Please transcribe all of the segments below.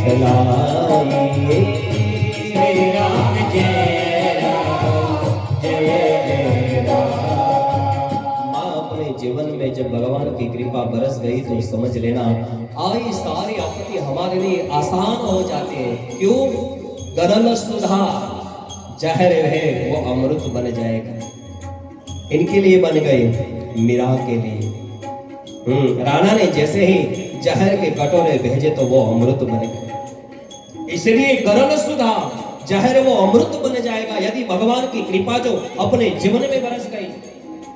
दिखलाइए। श्री राम जय राम जय जय राम। माँ अपने जीवन में जब भगवान की कृपा बरस गई तो समझ लेना आई सारी आपत्ति हमारे लिए आसान हो जाते हैं। क्यों? गरल सुधा जहर है वो अमृत बन जाएगा। इनके लिए बन गए, मीरा के लिए। राणा ने जैसे ही जहर के कटोरे भेजे तो वो अमृत बन गए। इसलिए गरल सुधा जहर वो अमृत बन जाएगा यदि भगवान की कृपा जो अपने जीवन में बरस गई।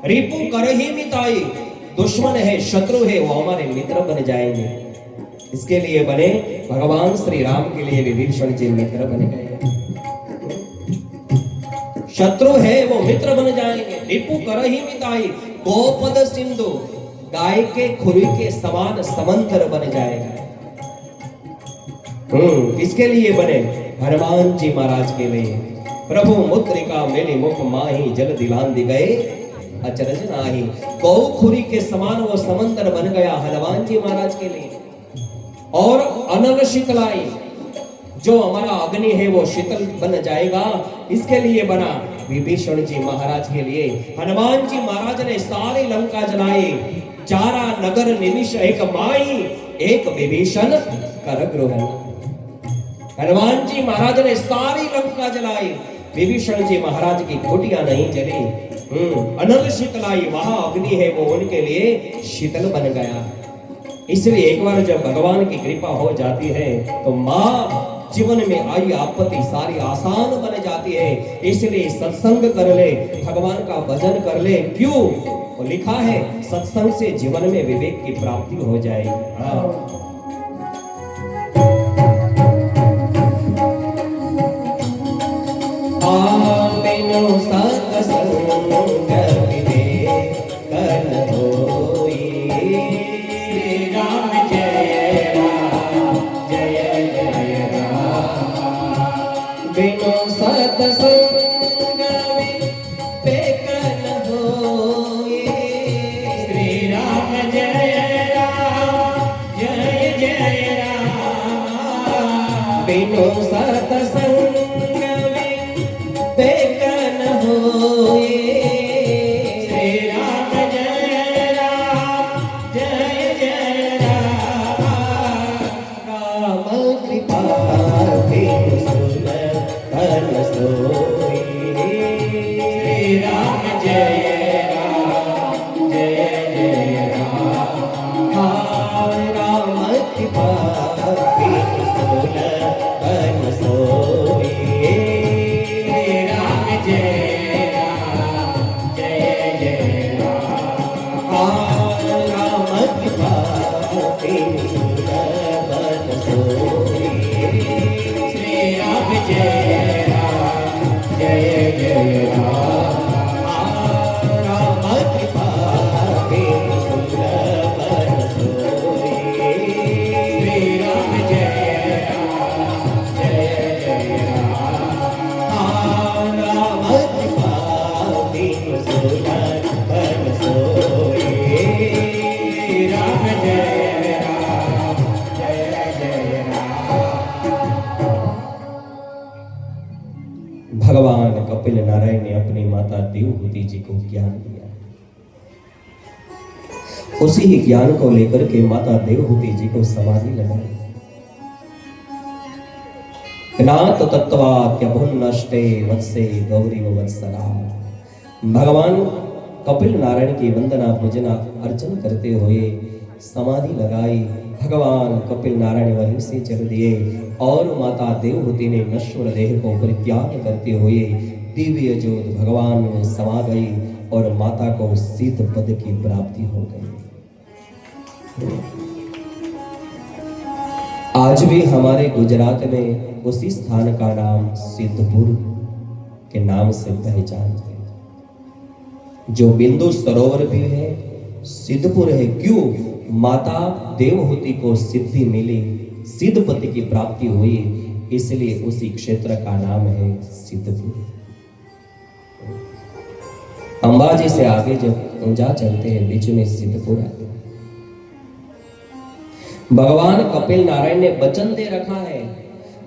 रिपु कर ही मिताई, दुश्मन है शत्रु है वो हमारे मित्र बन जाएंगे। इसके लिए बने भगवान श्री राम के लिए विभीषण जी मित्र बन गए। शत्रु है वो मित्र बन जाएंगे। रिपु कर ही मिताई, गोपद सिंधु गाय के खुरी के समान समंदर बन जाएगा। इसके लिए बने हनुमान जी महाराज के लिए। प्रभु मुद्रिका मेली मुख माही जल दिलान दी गए अचरज नाही। गौ खुरी के समान वो समंदर बन गया हनुमान जी महाराज के लिए। और अनल शीतलाई, जो हमारा अग्नि है वो शीतल बन जाएगा। इसके लिए बना विभीषण जी महाराज के लिए। हनुमान जी महाराज ने सारी लंका जलाई, चारा नगर निमिष एक माई, एक विभीषण कर गृह। हनुमान जी महाराज ने सारी लंका जलाई, विभीषण जी महाराज की कुटिया नहीं जली। अनल शीतलाई, वहां अग्नि है वो उनके लिए शीतल बन गया। इसलिए एक बार जब भगवान की कृपा हो जाती है तो माँ जीवन में आई आपत्ति सारी आसान बन जाती है। इसलिए सत्संग कर ले, भगवान का भजन कर ले। क्यों? तो लिखा है सत्संग से जीवन में विवेक की प्राप्ति हो जाएगी। भगवान कपिल नारायण ने अपनी माता देवहूति जी को ज्ञान दिया। उसी ही ज्ञान को लेकर के माता देवहूति जी को समाधि लगाई। ज्ञात तत्वात्यभुन्नष्टे वत्से गौरी वत्सला। भगवान कपिल नारायण की वंदना पूजना अर्चन करते हुए समाधि लगाई। भगवान कपिल नारायण वहीं से चल दिए और माता देवहूति ने नश्वर देह को परित्याग करते हुए दिव्य ज्योत भगवान में समा गई और माता को सिद्ध पद की प्राप्ति हो गई। आज भी हमारे गुजरात में उसी स्थान का नाम सिद्धपुर के नाम से पहचान है। जो बिंदु सरोवर भी है सिद्धपुर है। क्यों? माता देवहूति को सिद्धि मिली, सिद्ध पति की प्राप्ति हुई, इसलिए उसी क्षेत्र का नाम है सिद्धपुर। अंबाजी से आगे जब ऊंचा चलते हैं बीच में सिद्धपुर आते हैं। भगवान कपिल नारायण ने वचन दे रखा है,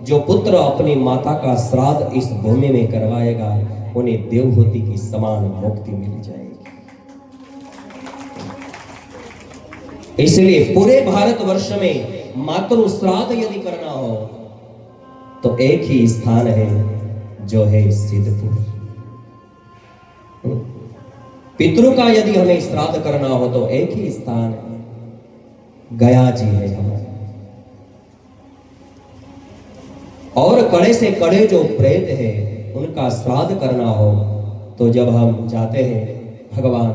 जो पुत्र अपनी माता का श्राद्ध इस भूमि में करवाएगा उन्हें देवहूति की समान मुक्ति मिल जाएगी। इसलिए पूरे भारतवर्ष में मातृ श्राद्ध यदि करना हो तो एक ही स्थान है, जो है सिद्धपुर। पितरों का यदि हमें श्राद्ध करना हो तो एक ही स्थान है, गया जी है हमारे। और कड़े से कड़े जो प्रेत है उनका श्राद्ध करना हो तो जब हम जाते हैं भगवान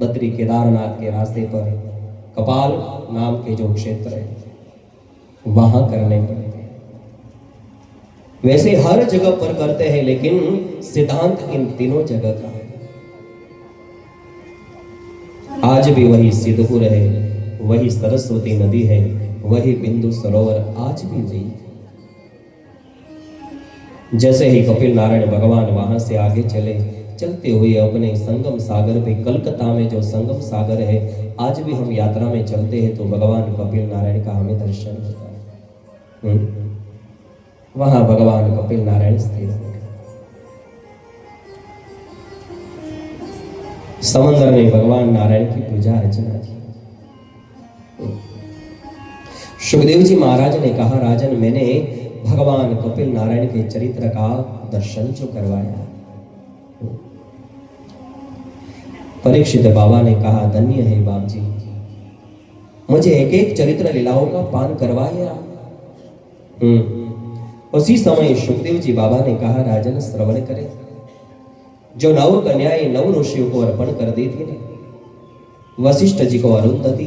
बद्री केदारनाथ के रास्ते पर कपाल नाम के जो क्षेत्र है वहां करने पड़ते हैं। वैसे हर जगह पर करते हैं, लेकिन सिद्धांत इन तीनों जगह का है। आज भी वही सिद्धपुर है, वही सरस्वती नदी है, वही बिंदु सरोवर आज भी वही है। जैसे ही कपिल नारायण भगवान वहां से आगे चलते हुए अपने संगम सागर पे, कलकत्ता में जो संगम सागर है, आज भी हम यात्रा में चलते हैं तो भगवान कपिल नारायण का हमें दर्शन होता है। वहां भगवान कपिल नारायण स्थिर है। समंदर ने भगवान नारायण की पूजा अर्चना की। सुखदेव जी महाराज ने कहा, राजन मैंने भगवान कपिल नारायण के चरित्र का दर्शन जो करवाया। परीक्षित बाबा ने कहा, धन्य है बाप जी, मुझे एक एक चरित्र लीलाओं का पान करवाया। उसी समय सुखदेव जी बाबा ने कहा, राजन श्रवण करे, जो नव कन्याएं नव ऋषियों को अर्पण कर दी थी ना, वशिष्ठ जी को अरुंधति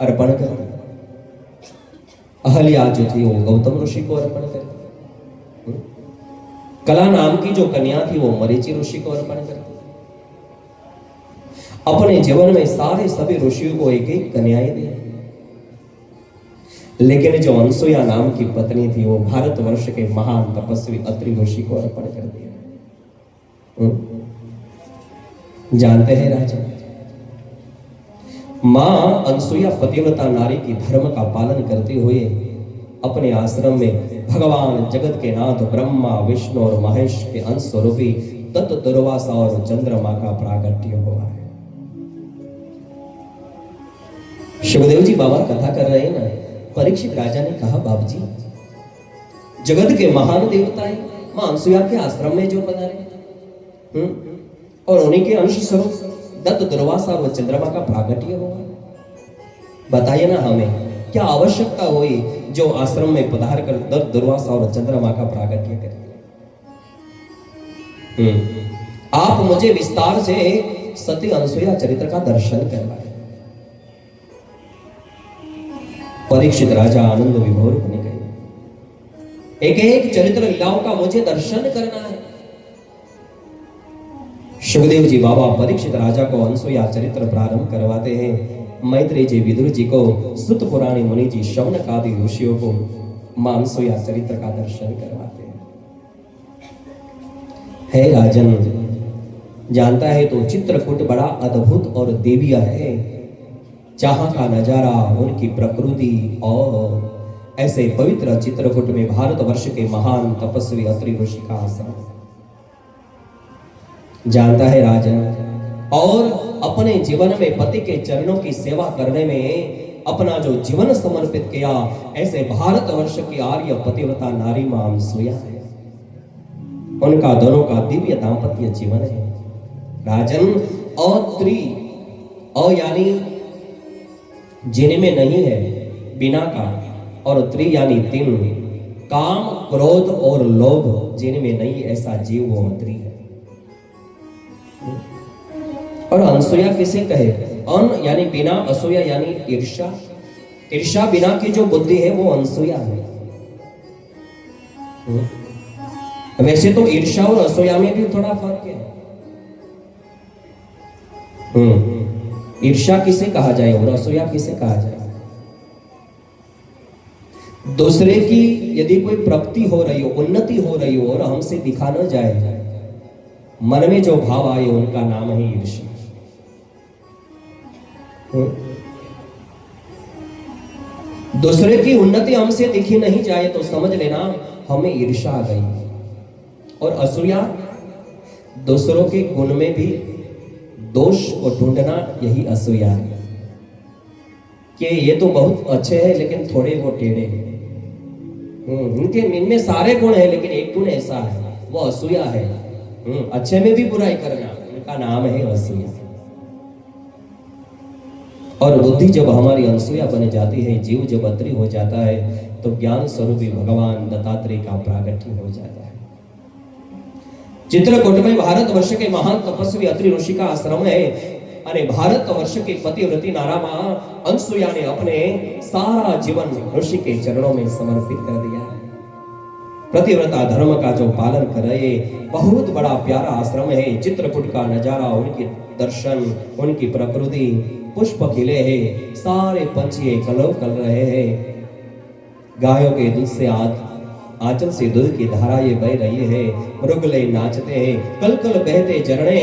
अर्पण कर दी, अहल्या जो थी वो गौतम ऋषि को अर्पण कर दी, कला नाम की जो कन्या थी वो मरीचि ऋषि को अर्पण कर दी। अपने जीवन में सारे सभी ऋषियों को एक एक कन्याएं दी, लेकिन जो अनसुया नाम की पत्नी थी वो भारतवर्ष के महान तपस्वी अत्रि ऋषि को अर्पण कर दिया। जानते हैं राजा, मां अनसुया पतिव्रता नारी की धर्म का पालन करते हुए अपने आश्रम में भगवान जगत के नाथ ब्रह्मा विष्णु और महेश के अंश स्वरूपी तत् दुर्वासा और चंद्रमा का प्रागट्य हुआ है। शिवदेव जी बाबा कथा कर रहे हैं ना, परीक्षित राजा ने कहा, बाबू जी जगत के महान देवता है मां अनसुया के आश्रम में जो पधारे, और उन्हीं के अंश स्वरूप दत्त दुर्वासा और चंद्रमा का प्रागट्य हुआ। बताइए ना हमें क्या आवश्यकता हुई जो आश्रम में पधार कर दत्त दुर्वासा और चंद्रमा का प्रागट्य करे। आप मुझे विस्तार से सती अनसुया चरित्र का दर्शन करवाए। परीक्षित राजा आनंद विभोर बने गए। एक एक चरित्र लीलाओं का मुझे दर्शन करना है। सुखदेव जी बाबा परीक्षित राजा को अनसुया चरित्र प्रारंभ करवाते हैं। मैत्रेय जी विदुर जी को, सुत पुराणी मुनि जी शौनक आदि ऋषियों को मां अनसुया चरित्र का दर्शन करवाते हैं। हे राजन, जानता है तो चित्रकूट बड़ा अद्भुत और देवीय है। जहां का नजारा, उनकी प्रकृति और ऐसे पवित्र चित्रकूट में भारतवर्ष के महान तपस्वी अत्रि ऋषि का आश्रम। जानता है राजन, और अपने जीवन में पति के चरणों की सेवा करने में अपना जो जीवन समर्पित किया, ऐसे भारतवर्ष की आर्य पतिव्रता नारी मां अनसुया है। उनका दोनों का दिव्य दाम्पत्य जीवन है। राजन, अत्रि यानी जिनमें नहीं है बिना का, और त्रि यानी तीन, काम क्रोध और लोभ जिनमें नहीं, ऐसा जीव वो अत्रि है। और अनसुया किसे कहे? अन यानी बिना, असूया यानी ईर्ष्या। ईर्ष्या बिना की जो बुद्धि है वो अनसुया है। वैसे तो ईर्ष्या और असूया में भी थोड़ा फर्क है। ईर्ष्या किसे कहा जाए और असूया किसे कहा जाए? दूसरे की यदि कोई प्राप्ति हो रही हो, उन्नति हो रही हो और हमसे दिखा न जाए, मन में जो भाव आए उनका नाम है ईर्ष्या। दूसरे की उन्नति हमसे दिखी नहीं जाए तो समझ लेना हमें ईर्ष्या आ गई। और असूया दूसरों के गुण में भी दोष को ढूंढना, यही असूया है कि ये तो बहुत अच्छे हैं लेकिन थोड़े वो टेढ़े हैं। इनमें सारे गुण हैं लेकिन एक गुण ऐसा है, वो असूया है। अच्छे में भी बुराई करना, उनका नाम है असूया। और बुद्धि जब हमारी अनसूया बन जाती है, जीव जब अत्रि हो जाता है, तो ज्ञान स्वरूपी भगवान दत्तात्रेय का प्रागट्य हो जाता है। चित्रकूट में भारतवर्ष के महान तपस्वी अत्रि ऋषि का आश्रम है। अरे भारतवर्ष की पतिव्रती नारा मां अनसुया ने अपने सारा जीवन ऋषि के चरणों में समर्पित कर दिया है। पतिव्रता धर्म का जो पालन कर रहे, बहुत बड़ा प्यारा आश्रम है। चित्रकूट का नजारा, उनके दर्शन, उनकी प्रकृति, पुष्प खिले हैं, सारे पंछी कलरव कर रहे हैं। गायों के दूध से आंचल से दूध की धारा ये बह रही है। मृगले नाचते हैं, कल कल बहते झरने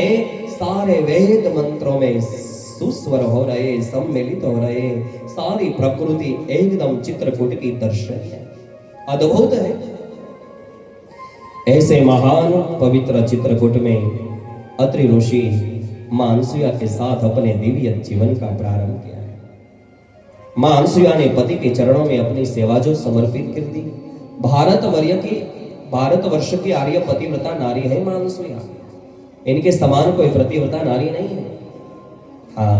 सारे वेद मंत्रों में सुस्वर हो रहे, सम्मिलित हो रहे। सारी प्रकृति एकदम चित्रकूट की दर्शन है, अद्भुत है। ऐसे महान पवित्र चित्रकूट में अत्रि ऋषि मां अनसुया के साथ अपने दिव्य जीवन का प्रारंभ किया है। मां अनसुया ने पति के चरणों में अपनी सेवा जो समर्पित कर दी। भारतवर्ष की आर्य पतिव्रता नारी है मां अनसुया। इनके समान कोई पतिव्रता नारी नहीं है। हाँ,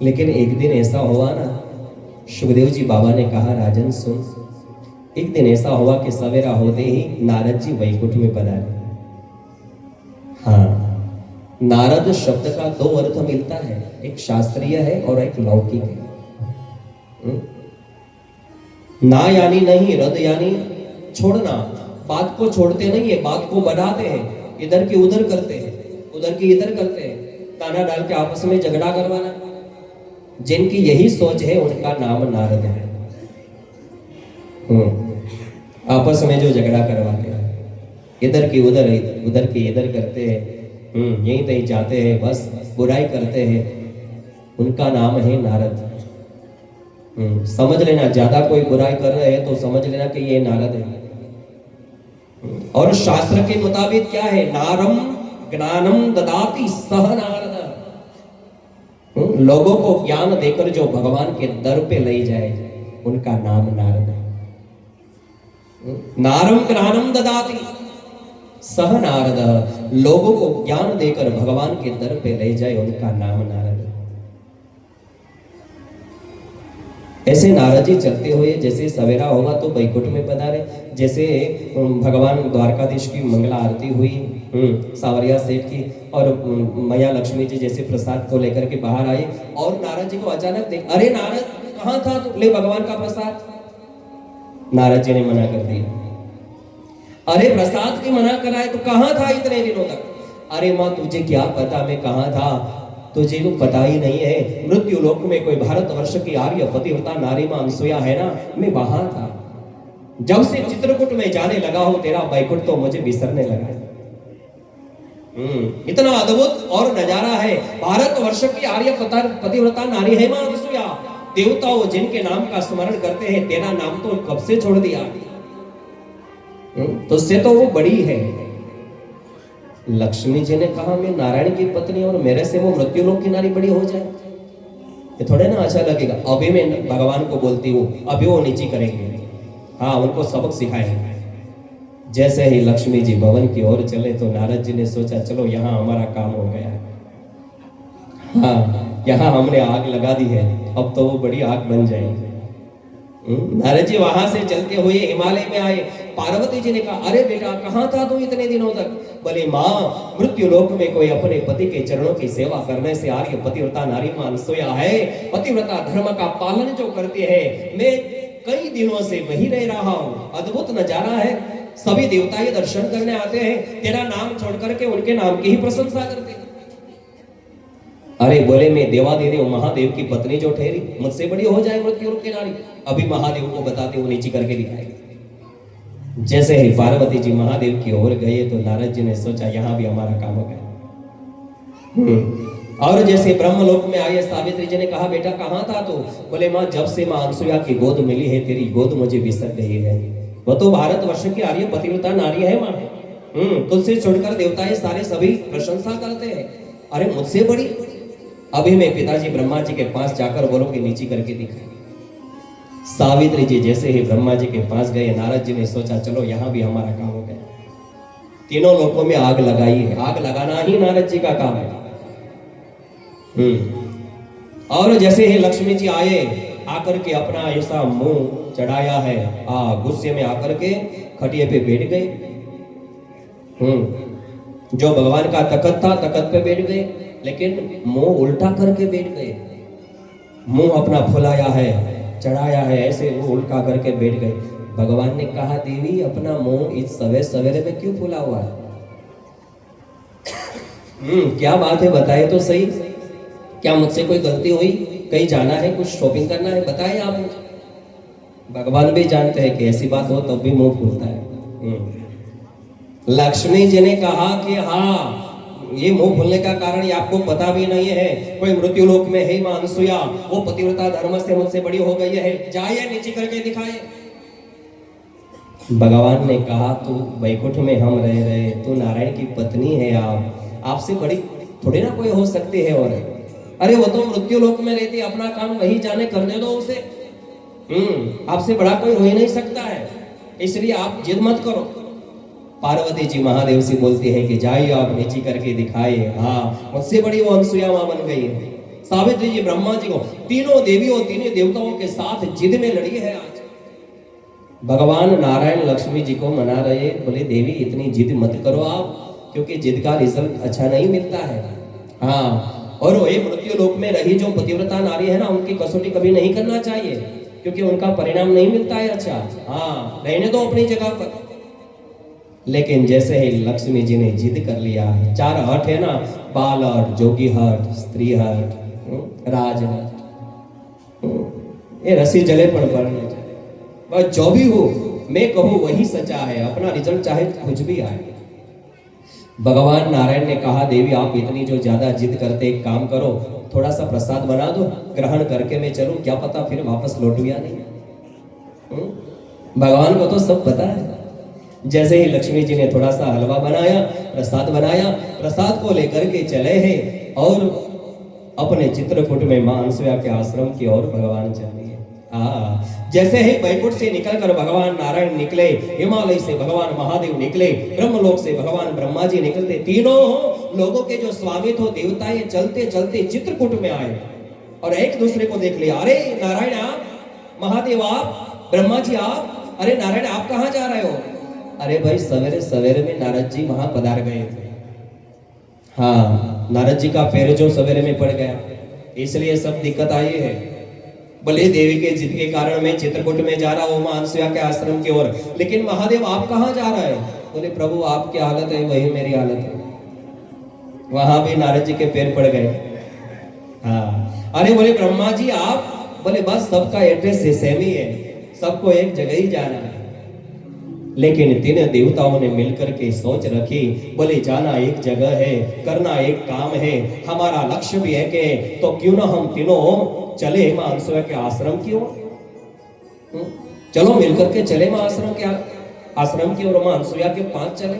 लेकिन एक दिन ऐसा हुआ ना, सुखदेव जी बाबा ने कहा, राजन सुन, एक दिन ऐसा हुआ कि सवेरा होते ही नारद जी वैकुंठ में पधारे। हाँ, नारद शब्द का दो अर्थ मिलता है, एक शास्त्रीय है और एक लौकिक है। ना यानी नहीं, रद यानी छोड़ना। बात को छोड़ते नहीं है, बात को बढ़ाते हैं, इधर की उधर करते हैं, उधर की इधर करते हैं, ताना डाल के आपस में झगड़ा करवाना। जिनकी यही सोच है उनका नाम नारद है। आपस में जो झगड़ा करवाते हैं, इधर की उधर, उधर की इधर करते हैं, यहीं तहीं जाते हैं, बस बुराई करते हैं, उनका नाम है नारद। समझ लेना, ज्यादा कोई बुराई कर रहे हैं तो समझ लेना कि ये नारद है। और शास्त्र के मुताबिक क्या है, नारम ज्ञानम ददाति सह नारद। लोगों को ज्ञान देकर जो भगवान के दर पे ले जाए, उनका नाम नारद है। नारम ज्ञानम ददाति सह नारद। लोगों को ज्ञान देकर भगवान के दर पे ले जाए, उनका नाम नारद है। ऐसे नारद जी चलते हुए जैसे सवेरा होगा तो वैकुंठ में पधारे। जैसे भगवान द्वारकाधीश की मंगला आरती हुई सावरिया सेठ की, और मैया लक्ष्मी जी जैसे प्रसाद को लेकर के बाहर आए, और नारद जी को अचानक देख, अरे नारद कहाँ था तू, ले भगवान का प्रसाद। नारद जी ने मना कर दिया। अरे प्रसाद की मना कराए तो कहाँ था इतने दिनों तक। अरे माँ तुझे क्या पता मैं कहाँ था, तुझे तो पता ही नहीं है। मृत्यु लोक में कोई भारतवर्ष की आर्य पतिव्रता नारी मां अनसुया है ना, मैं वहां था। जब से चित्रकूट में जाने लगा हूं, तेरा वैकुंठ तो मुझे बिसरने लगा। इतना अद्भुत और नजारा है। भारतवर्ष की आर्य पतिव्रता नारी है मां अनसुया। देवताओं जिनके नाम का स्मरण करते हैं, तेरा नाम तो कब से छोड़ दिया, तो उससे तो वो बड़ी है। लक्ष्मी जी ने कहा, मैं नारायण की पत्नी और मेरे से वो मृत्यु लोक की नारी बड़ी हो जाए, ये थोड़े ना अच्छा लगेगा। अभी मैं भगवान को बोलती हूँ, अभी वो नीचे करेंगे। हाँ, उनको सबक सिखाएंगे। जैसे ही लक्ष्मी जी भवन की ओर चले तो नारद जी ने सोचा, चलो यहाँ हमारा काम हो गया। हाँ, यहाँ हमने आग लगा दी है, अब तो वो बड़ी आग बन जाएगी। नारद जी वहां से चलते हुए हिमालय में आए। पार्वती जी ने कहा, अरे बेटा कहाँ था तू इतने दिनों तक। बोले माँ, मृत्यु लोक में कोई अपने पति के चरणों की सेवा करने से आर्य पतिव्रता नारी मां अनसुया है। पतिव्रता धर्म का पालन जो करती है, मैं कई दिनों से वही रह रहा हूँ। अद्भुत नजारा है। सभी देवता ये दर्शन करने आते हैं, तेरा नाम छोड़ करके उनके नाम की ही प्रशंसा करते हैं। अरे बोले, मैं देवादेव महादेव की पत्नी जो ठहरी, मुझसे बड़ी हो जाए मृत्यु लोक की नारी। अभी महादेव को बताते हुए नीचे करके दिखाएंगे। जैसे ही पार्वती जी महादेव की ओर गए तो नारद जी ने सोचा, यहां भी हमारा काम हो गया। और जैसे ब्रह्मलोक में आए सावित्री जी ने कहा बेटा कहाँ था तू? बोले माँ जब से माँ अनसुया की गोद मिली है तेरी गोद मुझे बिसर गई है। वो तो भारतवर्ष की आर्य पतिव्रता नारी है माँ। तुझसे छोड़कर देवताएं सारे सभी प्रशंसा करते हैं। अरे मुझसे बड़ी? अभी मैं पिताजी ब्रह्मा जी के पास जाकर बोलोगे नीचे करके दिखाई। सावित्री जी जैसे ही ब्रह्मा जी के पास गए, नारद जी ने सोचा चलो यहाँ भी हमारा काम हो गया। तीनों लोकों में आग लगाई है। आग लगाना ही नारद जी का काम है। और जैसे ही लक्ष्मी जी आए, आकर के अपना ऐसा मुंह चढ़ाया है, गुस्से में आकर के खटिए पे बैठ गए। जो भगवान का तखत था तखत पे बैठ गए, लेकिन मुंह उल्टा करके बैठ गए। मुंह अपना फुलाया है, चढ़ाया है, ऐसे मुंह उल्टा करके बैठ गए। भगवान ने कहा देवी अपना मुंह इस सवेरे सवेरे में क्यों फुला हुआ है? क्या बात है बताए तो सही। क्या मुझसे कोई गलती हुई? कहीं जाना है, कुछ शॉपिंग करना है, बताए आप मुझे। भगवान भी जानते हैं कि ऐसी बात हो तब भी मुंह खुलता है। लक्ष्मी जी ने कहा कि हाँ ये मुंह खुलने का कारण ये आपको पता भी नहीं है। कोई मृत्यु लोक में है मां अनसुया, वो पतिव्रता धर्म से मुझसे बड़ी हो गई है, जाइए नीचे करके दिखाए। भगवान ने कहा तू वैकुंठ में हम रह रहे, तू नारायण की पत्नी है, आपसे बड़ी थोड़ी ना कोई हो सकती है। और अरे वो तो मृत्यु लोक में रहती, अपना काम वही जाने करने दो उसे। आपसे बड़ा कोई हो ही नहीं सकता है, इसलिए आप जिद मत करो। पार्वती जी महादेव से बोलती है कि जाइए आप नीचे करके दिखाइए। हाँ मुझसे बड़ी वो अनसुया मां बन गई है। सावित्री जी ब्रह्मा जी को, तीनों देवियों तीनों देवताओं के साथ जिद में लड़ी है। आज भगवान नारायण लक्ष्मी जी को मना रहे, बोले देवी इतनी जिद मत करो आप, क्योंकि जिद का रिजल्ट अच्छा नहीं मिलता है। हाँ और वो मृत्यु लोक में रही जो पतिव्रता नारी है ना, उनकी कसौटी कभी नहीं करना चाहिए, क्योंकि उनका परिणाम नहीं मिलता है अच्छा। हाँ रहने दो अपनी जगह पर। लेकिन जैसे ही लक्ष्मी जी ने जिद कर लिया, 4 हट है ना, बाल हट, जोगी हट, स्त्री हट, राज हट, ये रसी जले पर बढ़ने जाए। बस जो भी हो मैं कहूँ वही सच्चा है, अपना रिजल्ट चाहे कुछ भी आए। भगवान नारायण ने कहा देवी आप इतनी जो ज्यादा जिद करते, एक काम करो थोड़ा सा प्रसाद बना दो, ग्रहण करके मैं चलूं, क्या पता फिर वापस लौटूं या नहीं। भगवान को तो सब पता है। जैसे ही लक्ष्मी जी ने थोड़ा सा हलवा बनाया, प्रसाद बनाया, प्रसाद को लेकर के चले हैं और अपने चित्रकूट में मां अनसुया के आश्रम की ओर भगवान चले। जैसे ही वैकुंठ से निकलकर भगवान नारायण निकले, हिमालय से भगवान महादेव निकले, ब्रह्मलोक से भगवान ब्रह्मा जी निकलते, तीनों लोगों के जो स्वामी थे देवताएं चलते चलते चित्रकूट में आए और एक दूसरे को देख लिया। अरे नारायण आप, महादेव आप, ब्रह्मा जी आप, अरे नारायण आप कहाँ जा रहे हो? अरे भाई सवेरे सवेरे में नारद जी वहां पधार गए थे। हाँ नारद जी का पैर जो सवेरे में पड़ गया, इसलिए सब दिक्कत आई है। बोले देवी के जिद के कारण मैं चित्रकूट में जा रहा हूँ मां अनसुया के आश्रम की ओर, लेकिन महादेव आप कहाँ जा रहे हैं? बोले प्रभु आपकी हालत है वही मेरी हालत है। वहां भी नारद जी के पैर पड़ गए। हाँ अरे बोले ब्रह्मा जी आप, बोले बस सबका एड्रेस सेम ही है, सबको एक जगह ही जाना है। लेकिन तीनों देवताओं ने मिलकर के सोच रखी, बोले जाना एक जगह है, करना एक काम है, हमारा लक्ष्य भी है कि तो क्यों ना हम तीनों चले मां अनसुया के आश्रम की ओर। चलो मिलकर के चले मां आश्रम की ओर, मां अनसुया के पास चले।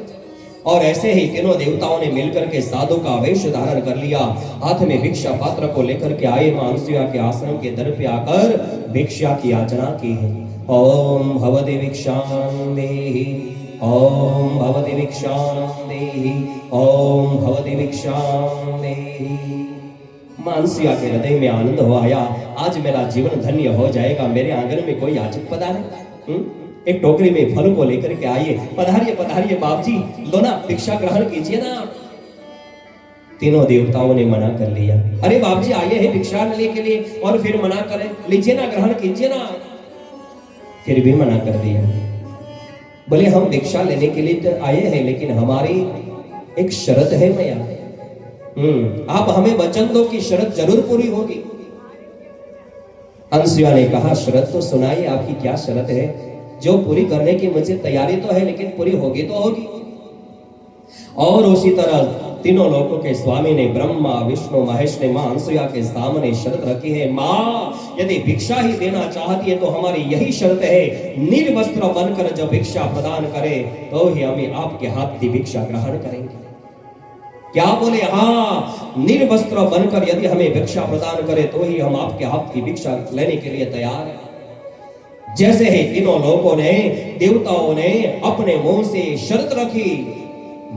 और ऐसे ही तीनों देवताओं ने मिलकर के साधु का वेश धारण कर लिया, हाथ में भिक्षा पात्र को लेकर के आए, मां अनसुया के आश्रम के दर पे आकर भिक्षा की याचना की है। ओम भवति भिक्षां देहि, ओम भवति भिक्षां देहि, ओम भवति भिक्षां देहि। मां अनसुया के हृदय में आनंद हो आया, आज मेरा जीवन धन्य हो जाएगा, मेरे आंगन में कोई याचक पधारे। एक टोकरी में फल को लेकर के आइए, पधारिए पधारिए बाप जी, लो ना भिक्षा ग्रहण कीजिए ना। तीनों देवताओं ने मना कर लिया। अरे बाप जी आइए है भिक्षा लेने के लिए और फिर मना करें, लीजिए ना ग्रहण कीजिए ना। फिर भी मना कर दिया। बोले हम भिक्षा लेने के लिए तो आए हैं, लेकिन हमारी एक शर्त है मैया। आप हमें वचन दो कि शर्त जरूर पूरी होगी। अनसुया ने कहा शर्त तो सुनाइए, आपकी क्या शर्त है? जो पूरी करने की मुझे तैयारी तो है, लेकिन पूरी होगी तो होगी। और उसी तरह तीनों लोकों के स्वामी ने ब्रह्मा विष्णु महेश ने मां अनसुया के सामने शर्त रखी है, मां यदि भिक्षा ही देना चाहती है तो हमारी यही शर्त है, निर्वस्त्र बनकर जो भिक्षा प्रदान करे तो ही हमें आपके हाथ की भिक्षा ग्रहण करेंगे। क्या बोले? हाँ, निर्वस्त्र बनकर यदि हमें भिक्षा प्रदान करे तो ही हम आपके हाथ की भिक्षा लेने के लिए तैयार हैं। जैसे ही तीनों लोगों ने, देवताओं ने अपने मुंह से शर्त रखी,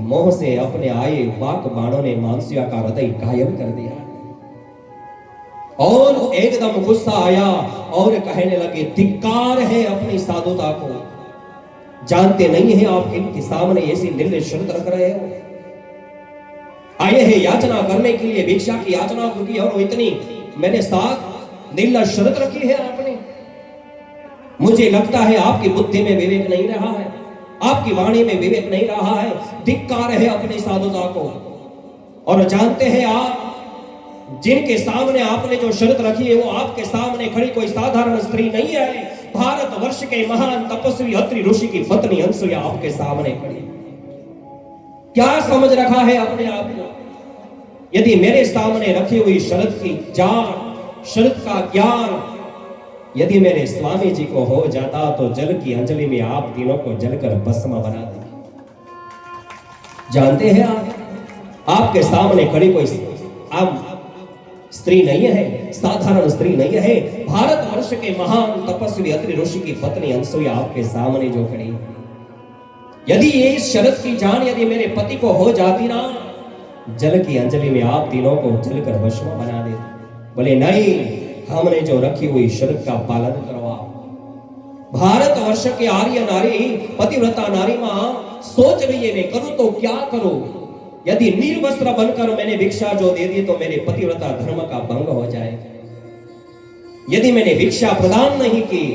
मोह से अपने आए वाक बाणों ने मानसिया का हृदय घायल कर दिया और एकदम गुस्सा आया और कहने लगे, धिक्कार है अपनी साधुता को, जानते नहीं है आप इनके सामने ऐसी निर्दय शर्त रख रहे हो। आए हैं याचना करने के लिए, भिक्षा की याचना की और इतनी मैंने साथ निर्लज शर्त रखी है आपने। मुझे लगता है आपकी बुद्धि में विवेक नहीं रहा है, आपकी वाणी में विवेक नहीं रहा है, धिक्कार है अपनी साधुता को। और जानते हैं आप, जिनके सामने आपने जो शर्त रखी है वो आपके सामने खड़ी कोई साधारण स्त्री नहीं है, भारत वर्ष के महान तपस्वी अत्रि ऋषि की पत्नी अनसुया आपके सामने खड़ी। क्या समझ रखा है अपने आप को? यदि मेरे सामने रखी हुई शर्त की जान, शर्त का ज्ञान यदि मेरे स्वामी जी को हो जाता तो जल की अंजलि में आप तीनों को जलकर भस्म बना देंगे। जानते हैं आपके सामने खड़ी कोई आम स्त्री नहीं है, साधारण स्त्री नहीं है, भारत वर्ष के महान तपस्वी अत्रि ऋषि की पत्नी अनसुया आपके सामने जो खड़ी। यदि ये इस शर्त की जान यदि मेरे पति को हो जाती ना, जल की अंजलि में आप तीनों को जलकर भस्म बना देते। बोले नहीं, हमने जो रखी हुई शर्त का पालन करवा। भारत वर्ष के आर्य नारी, पतिव्रता नारी मां सोच रही है, मैं करूं तो क्या करूं? यदि निर्वस्त्र बनकर मैंने भिक्षा जो दे दी तो मेरे पतिव्रता धर्म का भंग हो जाएगा। यदि मैंने भिक्षा प्रदान नहीं की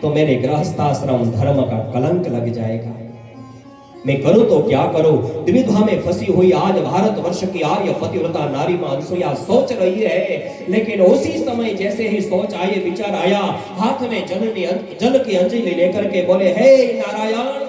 तो मेरे गृहस्थाश्रम धर्म का कलंक लग जाएगा। मैं करूं तो क्या करूं? द्विधा में फंसी हुई आज भारत वर्ष की आर्य पतिव्रता नारी मां अनसुया सोच रही है। लेकिन उसी समय जैसे ही सोच आए, विचार आया, हाथ में जल की अंजलि लेकर के बोले, हे नारायण,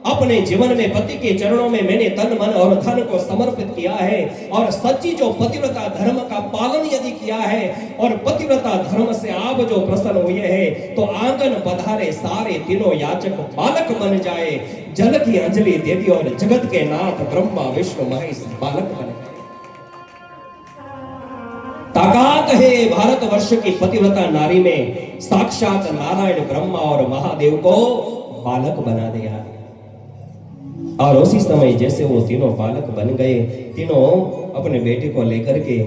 अपने जीवन में पति के चरणों में मैंने तन मन और धन को समर्पित किया है और सच्ची जो पतिव्रता धर्म का पालन यदि किया है और पतिव्रता धर्म से आप जो प्रसन्न हुए हैं तो आंगन पधारे सारे तीनों याचक बालक बन जाए। जल की अंजलि दे दी और जगत के नाथ ब्रह्मा विष्णु महेश बालक बन गए। ताकत है भारत वर्ष की पतिव्रता नारी में, साक्षात नारायण ब्रह्मा और महादेव को बालक बना दिया। और उसी समय जैसे वो तीनों बालक बन गए, तीनों अपने बेटे को लेकर के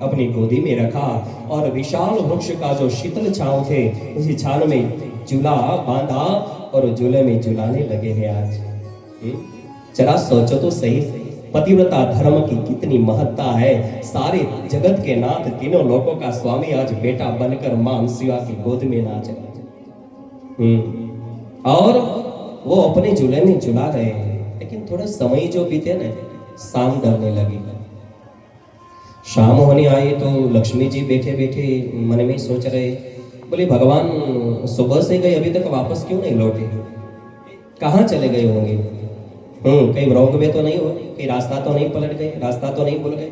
अपनी गोदी में रखा और विशाल वृक्ष का जो शीतल छांव थे उसी छांव में झूला बांधा और झूले में झुलाने लगे हैं आज। जरा सोचो तो सही, पतिव्रता धर्म की कितनी महत्ता है। सारे जगत के नाथ, तीनों लोगों का स्वामी आज बेटा बनकर मां अनसुया की गोद में नाच रहे। और वो अपने झूले में झुला रहे हैं। लेकिन थोड़े समय जो बीते ना, शाम ढलने लगी। शाम होने आई तो लक्ष्मी जी बैठे बैठे मन में सोच रहे, बोले भगवान सुबह से गए अभी तक वापस क्यों नहीं लौटे? कहाँ चले गए होंगे? कहीं रोग में तो नहीं हो, कहीं रास्ता तो नहीं पलट गए, रास्ता तो नहीं भूल गए।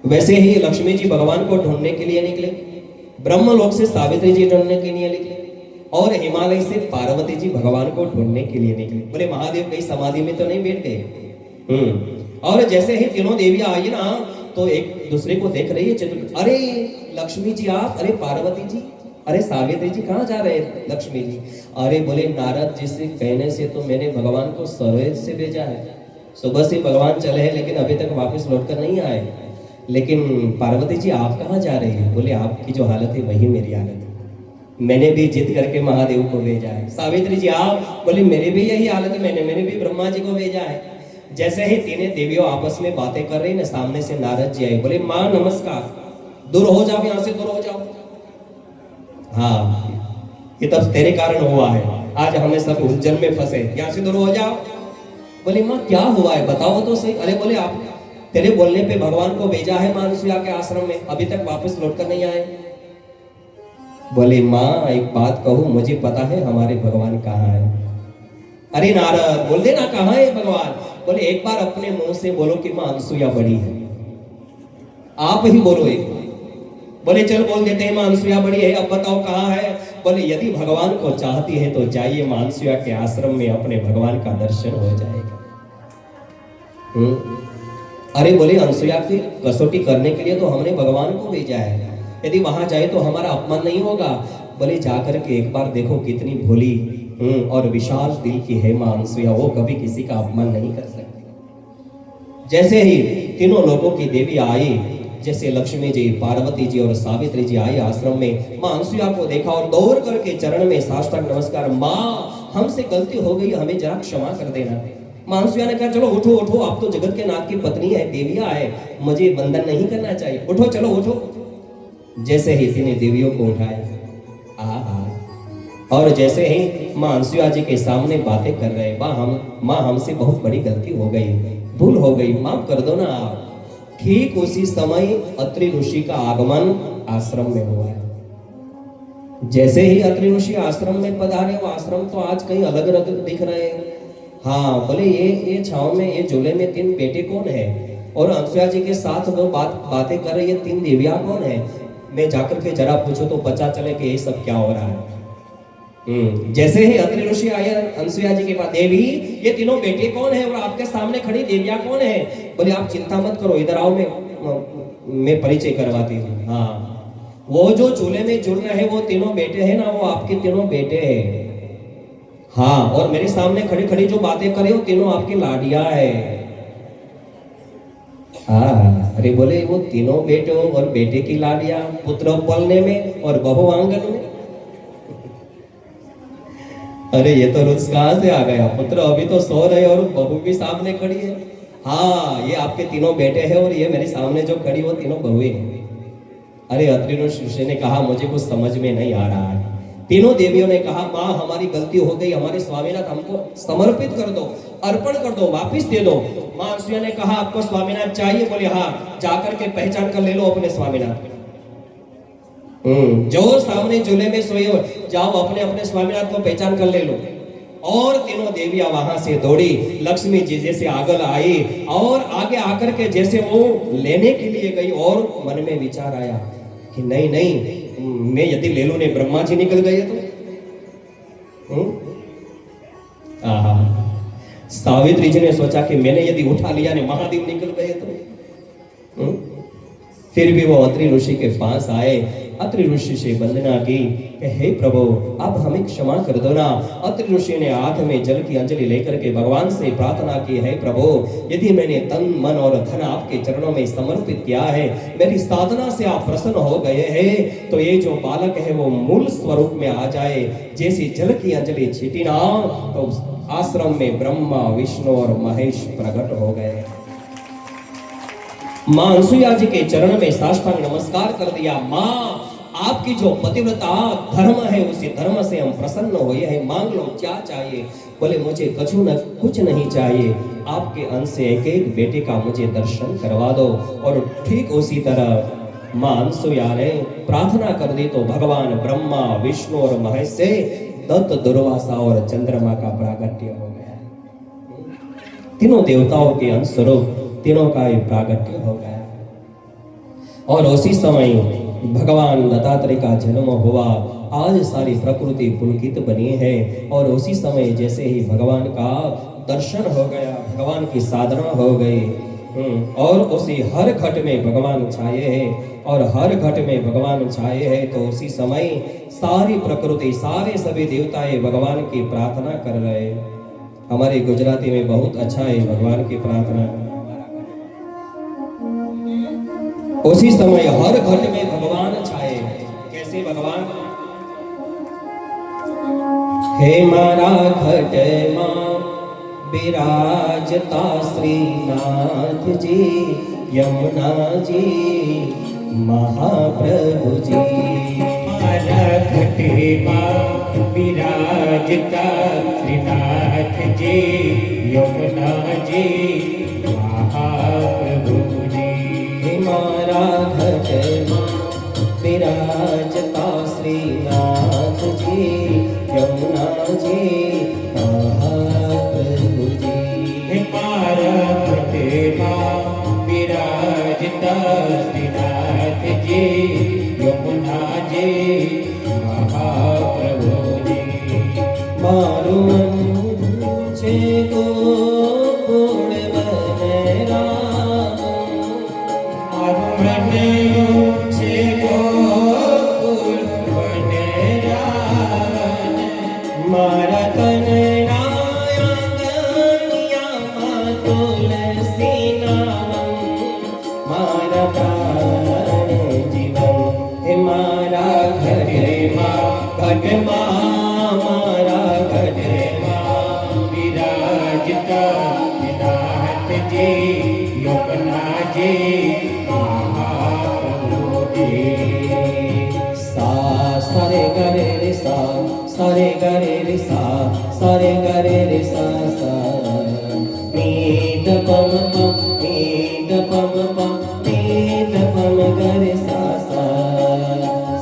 वैसे ही लक्ष्मी जी भगवान को ढूंढने के लिए निकले, ब्रह्मलोक से सावित्री जी ढूंढने के लिए निकले और हिमालय से पार्वती जी भगवान को ढूंढने के लिए निकले। बोले महादेव कहीं समाधि में तो नहीं बैठ गए? और जैसे ही तीनों देवियां आई ना तो एक दूसरे को देख रही है, अरे लक्ष्मी जी आप, अरे पार्वती जी, अरे सावित्री जी कहाँ जा रहे हैं? लक्ष्मी जी, अरे बोले नारद जी से कहने से तो मैंने भगवान को सरोज से भेजा है, सुबह से भगवान चले हैं लेकिन अभी तक वापस लौटकर नहीं आए। लेकिन पार्वती जी आप कहाँ जा रही है? बोले आपकी जो हालत है वही मेरी हालत है, मैंने भी जिद करके महादेव को भेजा है। सावित्री जी आप, बोले मेरी भी यही हालत है, मैंने भी ब्रह्मा जी को भेजा है। जैसे ही तीनों देवियों आपस में बातें कर रही ना, सामने से नारद जी आए, बोले माँ नमस्कार, दूर हो जाओ, यहाँ से दूर हो जाओ। हाँ, ये तब तेरे कारण हुआ है, आज हमें सब उलझन में फंसे, यहाँ से दूर हो जाओ। बोले माँ क्या हुआ है बताओ तो सही। अरे बोले आप, तेरे बोलने पे भगवान को भेजा है मां अनसुया के आश्रम में, अभी तक वापस लौट कर नहीं आए। बोले माँ एक बात कहूँ, मुझे पता है हमारे भगवान कहाँ है, अरे नारद, बोल देना कहाँ है भगवान? बोले एक बार अपने मुंह से बोलो कि मां अनसुया बड़ी है। आप ही बोलो एक बार। बोले चल बोल देते हैं, मां अनसुया बड़ी है, अब बताओ कहाँ है? बोले यदि भगवान को चाहती है तो जाइए मां अनसुया के आश्रम में, अपने भगवान का दर्शन हो जाएगा। अरे बोले अनसुया की कसौटी करने के लिए तो हमने भगवान को भेजा है, यदि वहां जाए तो हमारा अपमान नहीं होगा। बोले जाकर के एक बार देखो कितनी भोली और विशाल दिल की है मां अनसुया, वो कभी किसी का अपमान नहीं कर सकती। जैसे ही तीनों लोगों की देवी आई, जैसे लक्ष्मी जी, पार्वती जी और सावित्री जी आई आश्रम में, मां अनसुया को देखा और दौड़ करके चरण में साष्टांग नमस्कार, माँ हमसे गलती हो गई, हमें जरा क्षमा कर देना। मां अनसुया ने कहा चलो उठो उठो, आप तो जगत के नाथ की पत्नी है, देविया है, मुझे बंधन नहीं करना चाहिए, उठो चलो उठो। जैसे ही तीनों देवियों को उठाया और जैसे ही मां अनसुया जी के सामने बातें कर रहे, मां हमसे बहुत बड़ी गलती हो गई, भूल हो गई, माफ कर दो ना आप। ठीक उसी समय अत्रि ऋषि का आगमन आश्रम में हुआ है। जैसे ही अत्रि ऋषि आश्रम में पधारे, वो आश्रम तो आज कहीं अलग अलग दिख रहे हैं। हाँ बोले ये छाव में, ये झूले में 3 बेटे कौन है? और अनसुया जी के साथ वो बातें कर रही है 3 देवियां कौन है? मैं जाकर के जरा पूछो तो पता चले कि ये सब क्या हो रहा है। जैसे ही अत्रि ऋषि आए अनसुया जी के पास, देवी ये तीनों बेटे कौन है और आपके सामने खड़ी देवियां कौन है? बोले आप चिंता मत करो, इधर आओ, मैं परिचय करवाती हूँ। हाँ वो जो चूल्हे में जुड़ रहे हैं वो तीनों बेटे हैं ना, वो आपके तीनों बेटे हैं। हाँ और मेरे सामने खड़ी खड़ी जो बातें करे वो तीनों आपकी लाडिया है। हाँ अरे बोले वो तीनों बेटे और बेटे की लाडिया, पुत्र पलने में और बहू आंगन में। अरे ये तो रुच कहां से आ गया, पुत्र अभी तो सो रहे और बहू भी सामने खड़ी है। हाँ ये आपके तीनों बेटे हैं और ये मेरे सामने जो खड़ी वो तीनों बहुएं हैं। अरे अत्रि ऋषि ने कहा मुझे कुछ समझ में नहीं आ रहा है। तीनों देवियों ने कहा माँ हमारी गलती हो गई, हमारे स्वामीनाथ हमको समर्पित कर दो, अर्पण कर दो, वापिस दे दो। माँ अनसुया ने कहा आपको स्वामीनाथ चाहिए? बोले हाँ, जाकर के पहचान कर ले लो अपने स्वामीनाथ। जो सामने झूले में सोए हो, जाओ अपने अपने स्वामीनाथ को पहचान कर ले लो। और तीनों देवियां वहां से दौड़ी, लक्ष्मी जी जैसे आगल आई और आगे आकर के जैसे वो लेने के लिए गई, और मन में विचार आया कि नहीं नहीं, मैं यदि ले लूं, ने ब्रह्मा जी निकल गए तो। सावित्री जी ने सोचा कि मैंने यदि उठा लिया ने महादेव निकल गए तो। फिर भी वो अत्रि ऋषि के पास आए, अत्रि ऋषि से वंदना की कि हे प्रभु आप हमें क्षमा कर दो ना। अत्रि ऋषि ने हाथ में जल की अंजलि लेकर के भगवान से प्रार्थना की, है प्रभु यदि मैंने तन मन और धन आपके चरणों में समर्पित किया है, मेरी साधना से आप प्रसन्न हो गए हैं, तो ये जो बालक है वो मूल स्वरूप में आ जाए। जैसे जल की अंजलि छीटी ना तो आश्रम में ब्रह्मा विष्णु और महेश प्रकट हो गए। मां अनसुया जी के चरण में साष्टांग नमस्कार कर दिया। माँ आपकी जो पतिव्रता धर्म है उसी धर्म से हम प्रसन्न हुए हैं, मांग लो क्या चाहिए? बोले मुझे कुछ नहीं चाहिए, आपके अंश से एक एक बेटे का मुझे दर्शन करवा दो। और ठीक उसी तरह मां अनसुया ने प्रार्थना कर दी तो भगवान ब्रह्मा विष्णु और महेश से दत्त दुर्वासा और चंद्रमा का प्रागट्य हो गया। तीनों देवताओं के अंश स्वरूप तीनों का ही प्रागट्य हो गया। और उसी समय भगवान दत्तात्रेय का जन्म हुआ। आज सारी प्रकृति पुलकित बनी है। और उसी समय जैसे ही भगवान का दर्शन हो गया, भगवान की साधना हो गई, और उसी हर घट में भगवान छाए हैं, और हर घट में भगवान छाए हैं, तो उसी समय सारी प्रकृति, सारे सभी देवताएं भगवान की प्रार्थना कर रहे। हमारे गुजराती में बहुत अच्छा है भगवान की प्रार्थना। उसी समय हर घट में भगवान छाए। कैसे भगवान? हे मारा घट मां विराजता श्रीनाथ जी, यमुना जी महाप्रभु जी। मारा घट मां विराजता श्रीनाथ जी, यमुना जी महाप्रभु जी। मारा घट मां विराजता श्रीनाथ जी, यमुना जी महाप्रभु। મારું મન છે ગોકુળ વનરામ. મારું મન છે ગોકુળ વનરાવન. મારા કનૈયા આંગણિયામાં તુલસી નામ. મારા પ્રાણ જીવન હે મારા ઘરમાં ઘટમાં મારા ઘટમાં વિરાજતા નાથજી યમુનાજી મહાપ્રભુજી. સા સરે ગરે રે સા સરે ગરે રે સા સરે ગરે રે સા સા નીદ પમ પમ નીદ પમ પમ નીદ પમ ગરે સા સા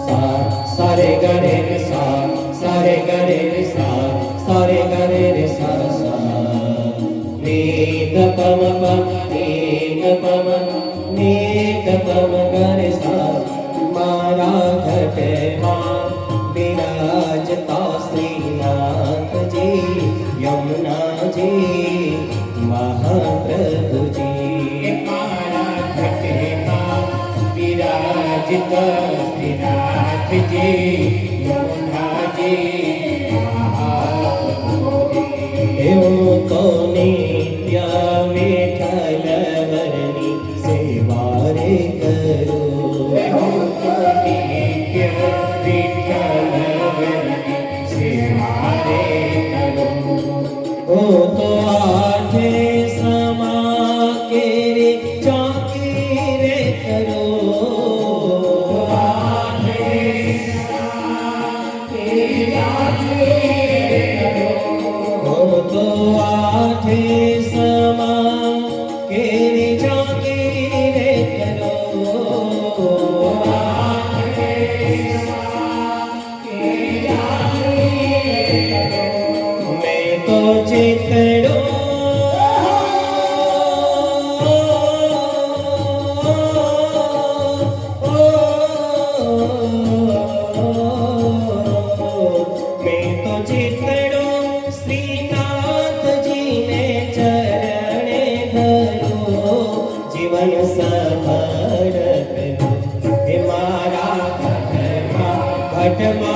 સા સરે ગરે રે સા સરે ગરે રે સા સરે ગરે રે સા સા નીદ પમ પમ નીદ પમ નીદ પમ ગરે સા. મારા ઘટમાં બિરાજતા શ્રીનાથજી યમુનાજી મહાપ્રભુજી. મારા ઘટેમાં વિરાજતા શ્રીનાથજી યમુનાજી મહાપ્રભુજી. એવું તો નિત્ય વિઠ્ઠલવરની સેવા રે કરું. ઓ તો આઠે સમા કેરે ચોકી રે કરો. ઓ તો આઠે સમા કેરે ચોકી રે કરો. મેં તો ચિતડો મેં તો ચિતડો શ્રીનાથજીને ચરણે ધરો. જીવન સફળ કર્યું હે મારા ઘટમાં ઘટમાં